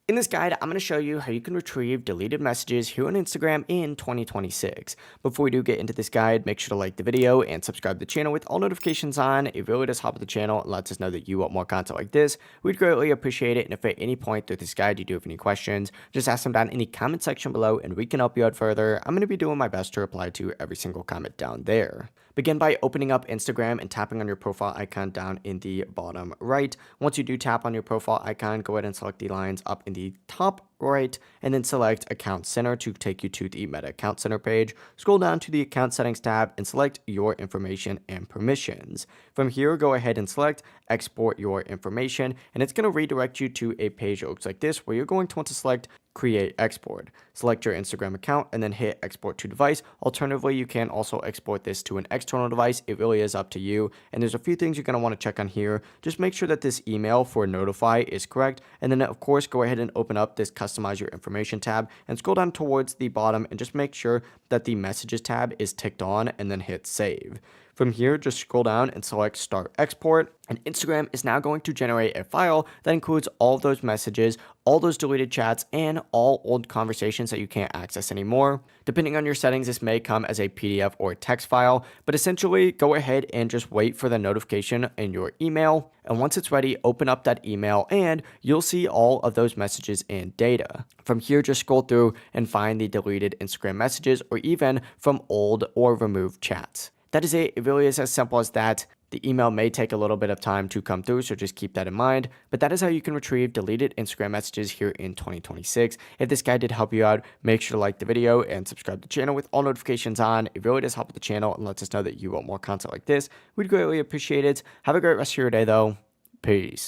In this guide, I'm going to show you how you can retrieve deleted messages here on Instagram in 2026. Before we do get into this guide, make sure to like the video and subscribe to the channel with all notifications on. It really does help the channel and lets us know that you want more content like this. We'd greatly appreciate it. And if at any point through this guide you do have any questions, just ask them down in the comment section below and we can help you out further. I'm going to be doing my best to reply to every single comment down there. Begin by opening up Instagram and tapping on your profile icon down in the bottom right. Once you do tap on your profile icon, go ahead and select the lines up in the top right, and then select Account Center to take you to the Meta Account Center page. Scroll down to the Account Settings tab and select Your Information and Permissions. From here, go ahead and select Export Your Information, and it's going to redirect you to a page that looks like this, where you're going to want to select Create Export. Select your Instagram account and then hit Export to Device. Alternatively, you can also export this to an external device. It really is up to you. And there's a few things you're going to want to check on here. Just make sure that this email for Notify is correct. And then, of course, go ahead and open up this Customize Your Information tab and scroll down towards the bottom and just make sure that the Messages tab is ticked on and then hit Save. From here, just scroll down and select Start Export, and Instagram is now going to generate a file that includes all of those messages, all those deleted chats, and all old conversations that you can't access anymore. Depending on your settings, this may come as a PDF or a text file, but essentially go ahead and just wait for the notification in your email. And once it's ready, open up that email and you'll see all of those messages and data. From here, just scroll through and find the deleted Instagram messages or even from old or removed chats. That is it. It really is as simple as that. The email may take a little bit of time to come through, so just keep that in mind. But that is how you can retrieve deleted Instagram messages here in 2026. If this guide did help you out, make sure to like the video and subscribe to the channel with all notifications on. It really does help with the channel and lets us know that you want more content like this. We'd greatly appreciate it. Have a great rest of your day, though. Peace.